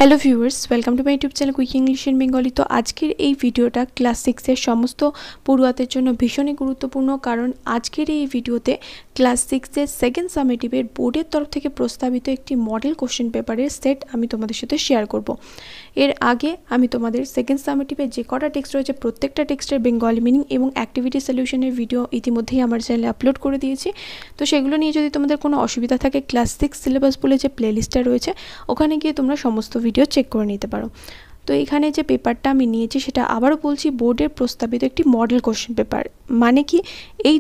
Hello viewers, welcome to my YouTube channel quick English in Bengali. তো আজকের এই ভিডিওটা ক্লাস 6-এর সমস্ত পড়ুয়াদের জন্য ভীষণই গুরুত্বপূর্ণ, কারণ আজকের এই ভিডিওতে ক্লাস 6-এর সেকেন্ড সামেটিভের বোর্ডের তরফ থেকে প্রস্তাবিত একটি মডেল কোশ্চেন পেপারের সেট আমি তোমাদের সাথে শেয়ার করব। এর আগে আমি তোমাদের সেকেন্ড সামেটিভের যে কটা টেক্সট রয়েছে প্রত্যেকটা টেক্সটের বেঙ্গলি মিনিং এবং অ্যাক্টিভিটি সলিউশনের ভিডিও ইতিমধ্যেই আমার চ্যানেলে আপলোড করে দিয়েছি। তো সেগুলো নিয়ে যদি তোমাদের কোনো অসুবিধা থাকে, ক্লাস 6 সিলেবাস বলে যে প্লেলিস্টটা রয়েছে ওখানে গিয়ে তোমরা সমস্ত ভিডিও চেক করে নিতে পারো। তো এখানে যে পেপারটা আমি নিয়েছি সেটা আবারও বলছি বোর্ডের প্রস্তাবিত একটি মডেল কোশ্চেন পেপার। মানে কি, এই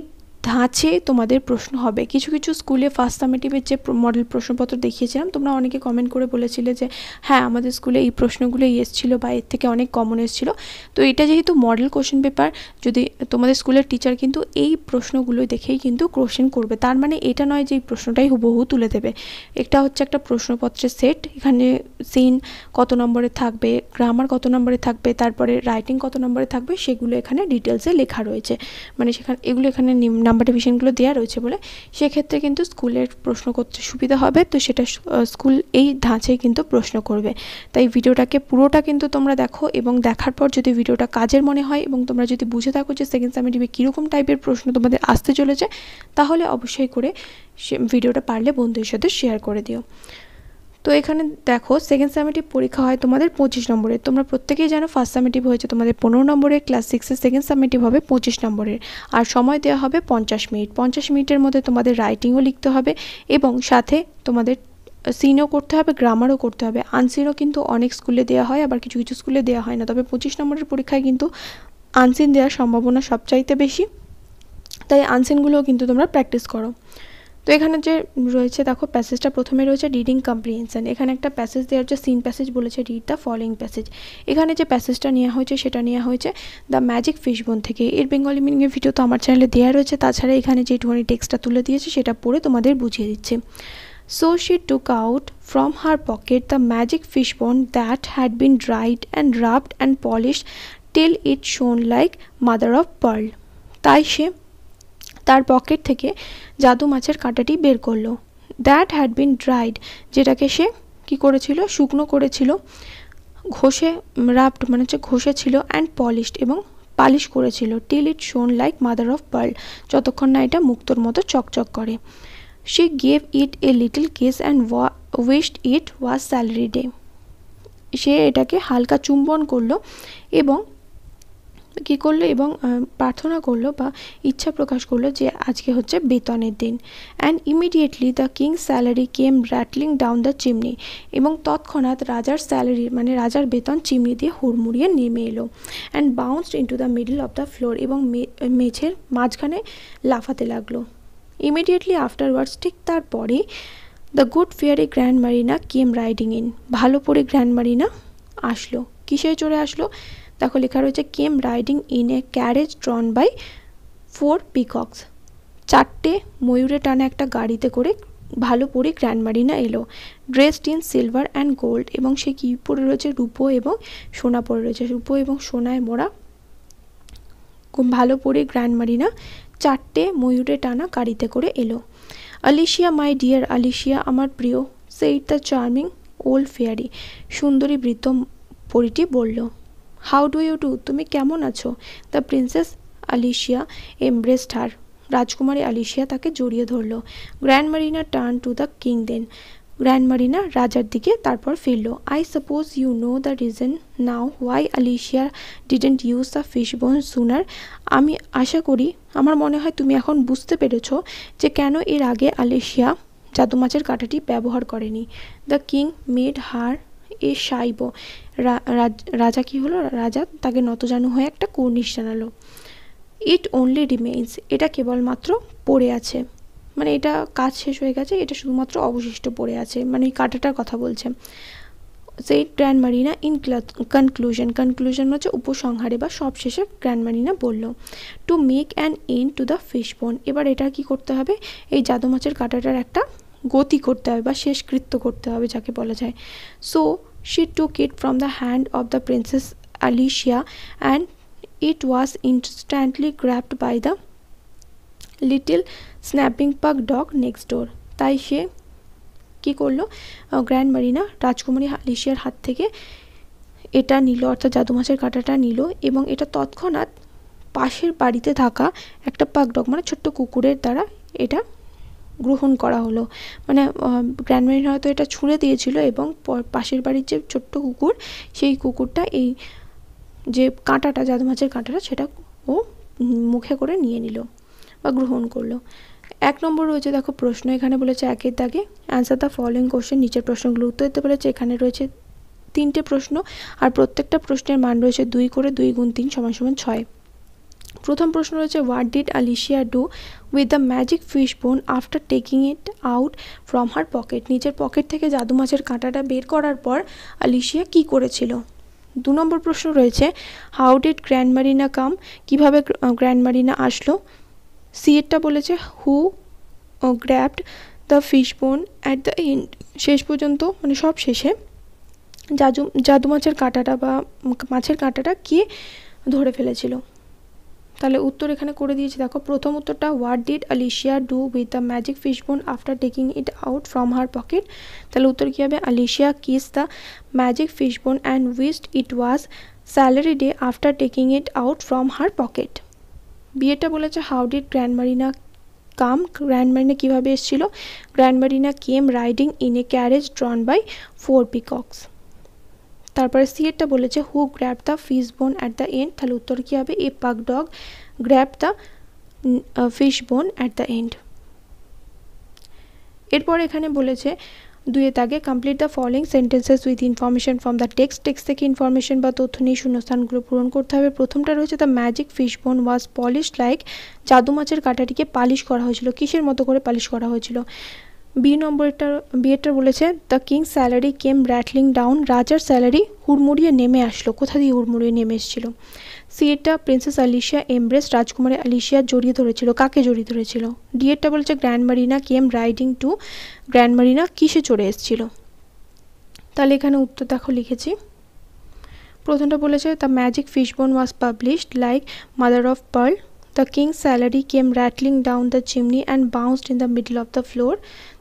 ধাঁচে তোমাদের প্রশ্ন হবে। কিছু কিছু স্কুলে ফার্স্ট সামেটিভের যে মডেল প্রশ্নপত্র দেখিয়েছিলাম, তোমরা অনেকে কমেন্ট করে বলেছিলে যে হ্যাঁ আমাদের স্কুলে এই প্রশ্নগুলোই এসেছিলো বা এর থেকে অনেক কমন এসেছিলো। তো এটা যেহেতু মডেল কোশ্চেন পেপার, যদি তোমাদের স্কুলের টিচার কিন্তু এই প্রশ্নগুলো দেখেই কিন্তু কোশ্চেন করবে। তার মানে এটা নয় যে এই প্রশ্নটাই হুবহু তুলে দেবে। এটা হচ্ছে একটা প্রশ্নপত্রের সেট। এখানে সিন কত নম্বরে থাকবে, গ্রামার কত নম্বরে থাকবে, তারপরে রাইটিং কত নম্বরে থাকবে, সেগুলো এখানে ডিটেলসে লেখা রয়েছে। মানে সেখানে এগুলো এখানে নাম্বার ডিভিশনগুলো দেওয়া রয়েছে বলে সেক্ষেত্রে কিন্তু স্কুলের প্রশ্ন করতে সুবিধা হবে। তো সেটা স্কুল এই ধাঁচেই কিন্তু প্রশ্ন করবে। তাই ভিডিওটাকে পুরোটা কিন্তু তোমরা দেখো, এবং দেখার পর যদি ভিডিওটা কাজের মনে হয় এবং তোমরা যদি বুঝে থাকো যে সেকেন্ড সামেটিভে কীরকম টাইপের প্রশ্ন তোমাদের আসতে চলেছে, তাহলে অবশ্যই করে ভিডিওটা পারলে বন্ধুদের সাথে শেয়ার করে দিও। তো এখানে দেখো, সেকেন্ড সামেটিভ পরীক্ষা হয় তোমাদের 25 নম্বরের। তোমরা প্রত্যেকেই জানো ফার্স্ট সামেটিভ হয়েছে তোমাদের 15 নম্বরের, ক্লাস 6-এর সেকেন্ড সামেটিভ হবে 25 নম্বরের। আর সময় দেওয়া হবে 50 মিনিট। 50 মিনিটের মধ্যে তোমাদের রাইটিংও লিখতে হবে এবং সাথে তোমাদের সিনও করতে হবে, গ্রামারও করতে হবে। আনসিনও কিন্তু অনেক স্কুলে দেওয়া হয়, আবার কিছু কিছু স্কুলে দেওয়া হয় না। তবে 25 নম্বরের পরীক্ষায় কিন্তু আনসিন দেওয়ার সম্ভাবনা সবচাইতে বেশি, তাই আনসিনগুলোও কিন্তু তোমরা প্র্যাকটিস করো। তো এখানে যে রয়েছে দেখো, প্যাসেজটা প্রথমে রয়েছে রিডিং কম্প্রিহেনশন। এখানে একটা প্যাসেজ দেওয়া হচ্ছে, সিন প্যাসেজ বলেছে, রিড দ্য ফলোয়িং প্যাসেজ। এখানে যে প্যাসেজটা নেওয়া হয়েছে সেটা নেওয়া হয়েছে দ্য ম্যাজিক ফিশবোন থেকে। এর বেঙ্গলি মিনিংয়ের ভিডিও তো আমার চ্যানেলে দেওয়া রয়েছে। তাছাড়া এখানে যে একটুখানি টেক্সটটা তুলে দিয়েছে সেটা পড়ে তোমাদের বুঝিয়ে দিচ্ছে। So she took out from her pocket the magic fishbone that had been dried and rubbed and polished till it shone like mother of pearl. তাই সে তার পকেট থেকে জাদু মাছের কাঁটাটি বের করলো। দ্যাট হ্যাড বিন ড্রাইড, যেটাকে সে কি করেছিল, শুকনো করেছিল, ঘষে, রাবড মানে হচ্ছে ঘষেছিল, অ্যান্ড পলিশড এবং পালিশ করেছিল, টিল ইট শোন লাইক মাদার অফ পার্ল, যতক্ষণ না এটা মুক্তোর মতো চকচক করে। She gave it a little kiss and wished it was salary day. সে এটাকে হালকা চুম্বন করলো এবং কী করলো, এবং প্রার্থনা করলো বা ইচ্ছা প্রকাশ করলো যে আজকে হচ্ছে বেতনের দিন। And immediately the king's salary came rattling down the chimney, এবং তৎক্ষণাৎ রাজার স্যালারি মানে রাজার বেতন চিমনি দিয়ে হুড়মুড়িয়ে নেমে এলো। And bounced into the middle of the floor, এবং মেঝের মাঝখানে লাফাতে লাগলো। ইমিডিয়েটলি আফটারওয়ার্ডস, ঠিক তারপরে, the good fairy grand Marina came riding in, ভালো পরে গ্র্যান্ড মারিনা আসলো। কিসে চড়ে আসলো দেখো, লেখা রয়েছে came riding in a carriage drawn by 4 peacocks. 4টে ময়ূরে টানা একটা গাড়িতে করে ভালো পরে গ্র্যান্ড মারিনা এলো। Dressed in silver and gold, এবং সে কী পরে রয়েছে, রূপো এবং সোনা পরে রয়েছে। রূপো এবং সোনায় মোড়া খুব ভালো পরে গ্র্যান্ড মারিনা 4টে ময়ূরে টানা গাড়িতে করে এলো। আলিশিয়া মাই ডিয়ার, আলিশিয়া আমার প্রিয়, said the charming old fairy, সুন্দরী বৃদ্ধ পরীটি বলল। হাউ ডু ইউ ডু, তুমি কেমন আছো? The princess Alicia embraced her, রাজকুমারী আলিশিয়া তাকে জড়িয়ে ধরল। Grand Marina turn to the king then, grand Marina রাজার দিকে তারপর ফিরল। I suppose you know the reason now why Alicia didn't use the fishbone sooner, আমি আশা করি, আমার মনে হয় তুমি এখন বুঝতে পেরেছ যে কেন এর আগে আলিশিয়া জাদু মাছের কাঁটাটি ব্যবহার করেনি। দ্য কিং মেড হার এ সাইব, রাজা কি হলো, রাজা তাকে নতজানু হয়ে একটা কুর্নিশ জানালো। ইট অনলি রিমেইনস, এটা কেবলমাত্র পড়ে আছে, মানে এটা কাজ শেষ হয়ে গেছে, এটা শুধুমাত্র অবশিষ্ট পড়ে আছে, মানে এই কাঁটাটার কথা বলছে। সেই grand Marina in conclusion, conclusion হচ্ছে উপসংহারে বা সবশেষে গ্র্যান্ড মারিনা বলল। To make an end to the fishbone, এবার এটা কি করতে হবে, এই জাদু মাছের কাঁটাটার একটা গতি করতে হবে বা শেষকৃত্য করতে হবে যাকে বলা যায়। So she took it from the hand of the princess Alicia and it was instantly grabbed by the little snapping pug dog next door. তাই সে কি করলো, গ্র্যান্ড মারিনা রাজকুমারী আলিশিয়ার হাত থেকে এটা নিল, অর্থাৎ জাদু মাছের কাঁটাটা নিল এবং এটা তৎক্ষণাৎ পাশের বাড়িতে থাকা একটা পাগ ডগ মানে ছোট্ট কুকুরের দ্বারা এটা গ্রহণ করা হলো। মানে গ্র্যান্ড মারিনা হয়তো এটা ছুঁড়ে দিয়েছিল এবং পাশের বাড়ির যে ছোট্ট কুকুর, সেই কুকুরটা এই যে কাঁটাটা, জাদু মাছের কাঁটাটা, সেটা ও মুখে করে নিয়ে নিল বা গ্রহণ করলো। 1 নম্বর রয়েছে দেখো প্রশ্ন, এখানে বলেছে 1-এর দাগে অ্যান্সার দ্য ফলোয়িং কোশ্চেন, নিচের প্রশ্নগুলো উত্তর দিতে বলেছে। এখানে রয়েছে 3টে প্রশ্ন আর প্রত্যেকটা প্রশ্নের মান রয়েছে 2 করে, 2 গুণ 3 সমান 6। প্রথম প্রশ্ন রয়েছে what did Alicia do with the magic fish bone after taking it out from her pocket, নিজের পকেট থেকে জাদু মাছের কাঁটাটা বের করার পর আলিশিয়া কি করেছিল। 2 নম্বর প্রশ্ন রয়েছে how did grand Marina come, কিভাবে গ্র্যান্ড মারিনা আসলো। সি এরটা বলেছে who grabbed the fish bone at the end, শেষ পর্যন্ত মানে সব শেষে জাদু মাছের কাঁটাটা বা মাছের কাঁটাটা কে ধরে ফেলেছিল। তাহলে উত্তর এখানে করে দিয়েছি দেখো। প্রথম উত্তরটা what did Alicia do with the magic fish bone after taking it out from her pocket, তাহলে উত্তর কী হবে, Alicia kiss the magic fish bone and wished it was salary day after taking it out from her pocket. বিয়েটা বলেছে how did grand Marina come, grand Marina কীভাবে এসেছিল, grand Marina came riding in a carriage drawn by 4 peacocks. তারপরে C এরটা বলেছে হু grab the fish bone at the end, তাহলে উত্তর কী হবে, a pug dog grab the fish bone at the end. এরপর এখানে বলেছে 2-এর দাগে complete the following sentences with information from the text থেকে ইনফরমেশন বা তথ্য নিয়ে শূন্যস্থানগুলো পূরণ করতে হবে। প্রথমটা রয়েছে the magic fish bone was polish like, জাদু মাছের কাঁটাটিকে পালিশ করা হয়েছিল, কিসের মতো করে পালিশ করা হয়েছিল। বিয়েটা বলেছে the king salary came rattling down, রাজার স্যালারি হুড়মুড়িয়ে নেমে আসলো, কোথা দিয়ে হুড়মুড়িয়ে নেমে এসেছিল। সি এরটা প্রিন্সেস আলিশিয়া এমব্রেস, রাজকুমারী আলিশিয়া জড়িয়ে ধরেছিল, কাকে জড়িয়ে ধরেছিল। ডি এরটা বলেছে grand Marina came riding two, grand Marina কিসে চড়ে এসেছিল। তাহলে এখানে উত্তর দেখো লিখেছি। প্রথমটা বলেছে the magic fish bone was published like mother of pearl, the king's salary came rattling down the chimney and bounced in the middle of the floor.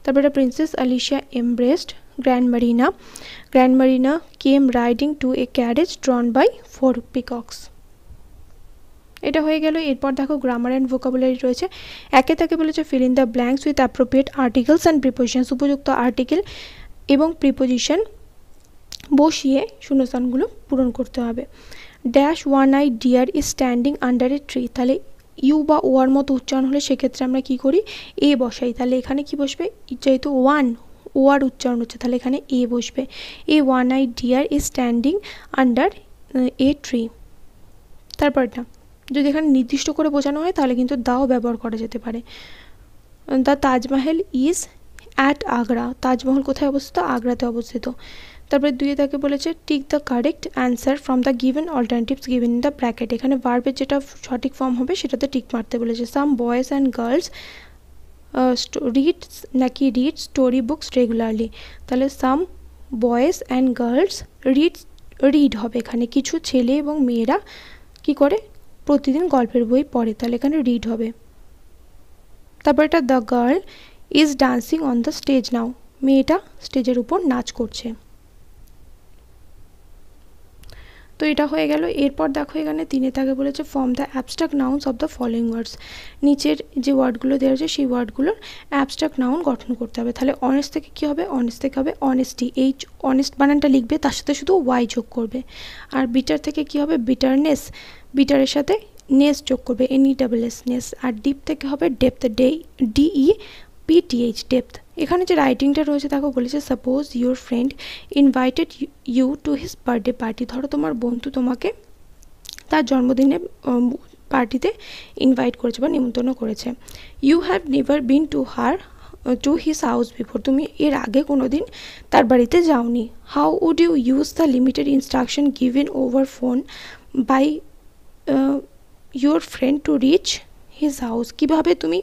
তারপরে princess Alicia embraced grand Marina came riding to a carriage drawn by 4 peacocks. এটা হয়ে গেল। এরপর দেখো grammar and vocabulary রয়েছে। 1-এ তাকে বলেছে fill in the blanks with appropriate articles and prepositions, উপযুক্ত আর্টিকেল এবং প্রিপোজিশন বসিয়ে শূন্যস্থানগুলো পূরণ করতে হবে। Dash one I deer is standing under a tree, তাহলে ইউ বা ওয়ার মতো উচ্চারণ হলে সেক্ষেত্রে আমরা কি করি, এ বসাই। তাহলে এখানে কি বসবে, যেহেতু ওয়ার উচ্চারণ হচ্ছে তাহলে এখানে এ বসবে। A one I deer is standing under a tree. তারপরটা যদি এখানে নির্দিষ্ট করে বোঝানো হয় তাহলে কিন্তু দাও ব্যবহার করা যেতে পারে। The Taj Mahal is at Agra, Taj Mahal কোথায় অবস্থিত, আগ্রাতে অবস্থিত। তারপরে 2-এ তাকে বলেছে tick the correct answer from the given alternatives given in the bracket, এখানে ভার্বের যেটা সঠিক ফর্ম হবে সেটাতে টিক মারতে বলেছে। Some boys and girls read story books regularly, তাহলে some boys and girls read হবে, এখানে কিছু ছেলে এবং মেয়েরা কি করে, প্রতিদিন গল্পের বই পড়ে, তাহলে এখানে রিড হবে। তারপর এটা the girl is dancing on the stage now, মেয়েটা স্টেজের উপর নাচ করছে। তো এটা হয়ে গেল। এরপর দেখো এখানে 3-এ তাকে বলেছে form the abstract nouns of the following words, নিচের যে ওয়ার্ডগুলো দেওয়া আছে সেই ওয়ার্ডগুলোর অ্যাবস্ট্রাক্ট নাউন গঠন করতে হবে। তাহলে অনেস্ট থেকে কী হবে, অনেস্ট থেকে হবে অনেস্টি, এই অনেস্ট বানানটা লিখবে, তার সাথে শুধু ওয়াই যোগ করবে। আর বিটার থেকে কী হবে, বিটারনেস, বিটারের সাথে নেস যোগ করবে, NESS নেস। আর ডিপ থেকে হবে ডেপথ, DEPTH ডেপথ। এখানে যে রাইটিংটা রয়েছে দেখো বলেছে suppose your friend invited you to his birthday party, ধরো তোমার বন্ধু তোমাকে তার জন্মদিনে পার্টিতে ইনভাইট করেছে বা নিমন্ত্রণ করেছে। You have never been to his house before, তুমি এর আগে কোনো দিন তার বাড়িতে যাওনি। How would you use the limited instruction given over phone by your friend to reach his house, কীভাবে তুমি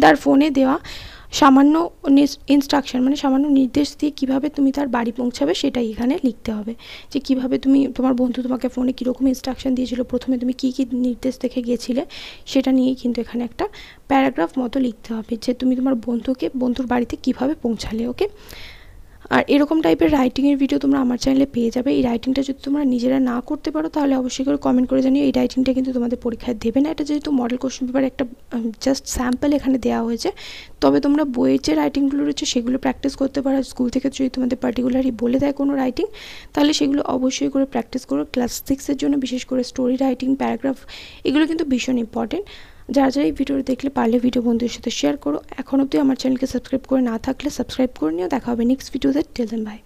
তার ফোনে দেওয়া সামান্য ইনস্ট্রাকশন মানে সামান্য নির্দেশ দিয়ে কীভাবে তুমি তার বাড়ি পৌঁছাবে সেটাই এখানে লিখতে হবে, যে কীভাবে তুমি তোমার বন্ধু তোমাকে ফোনে কীরকম ইনস্ট্রাকশন দিয়েছিল, প্রথমে তুমি কী কী নির্দেশ দেখে গিয়েছিলে সেটা নিয়েই কিন্তু এখানে একটা প্যারাগ্রাফ মতো লিখতে হবে, যে তুমি তোমার বন্ধুর বাড়িতে কীভাবে পৌঁছালে। ওকে, আর এরকম টাইপের রাইটিংয়ের ভিডিও তোমরা আমার চ্যানেলে পেয়ে যাবে। এই রাইটিংটা যদি তোমরা নিজেরা না করতে পারো তাহলে অবশ্যই করে কমেন্ট করে জানিও। এই রাইটিংটা কিন্তু তোমাদের পরীক্ষায় দেবে না, এটা যেহেতু মডেল কোশ্চেন পেপার একটা জাস্ট স্যাম্পল এখানে দেওয়া হয়েছে। তবে তোমরা বইয়ের যে রাইটিংগুলো রয়েছে সেগুলো প্র্যাকটিস করতে পারো। স্কুল থেকে যদি তোমাদের পার্টিকুলারলি বলে দেয় কোনো রাইটিং, তাহলে সেগুলো অবশ্যই করে প্র্যাকটিস করো। ক্লাস 6-এর জন্য বিশেষ করে স্টোরি রাইটিং, প্যারাগ্রাফ, এগুলো কিন্তু ভীষণ ইম্পর্টেন্ট। যারা যারা এই ভিডিওটা দেখলে পারলে ভিডিও বন্ধুদের সাথে শেয়ার করো। এখন অবধি আমার চ্যানেলকে সাবস্ক্রাইব করে না থাকলে সাবস্ক্রাইব করে নিও। দেখা হবে নেক্সট ভিডিওতে। Till then by.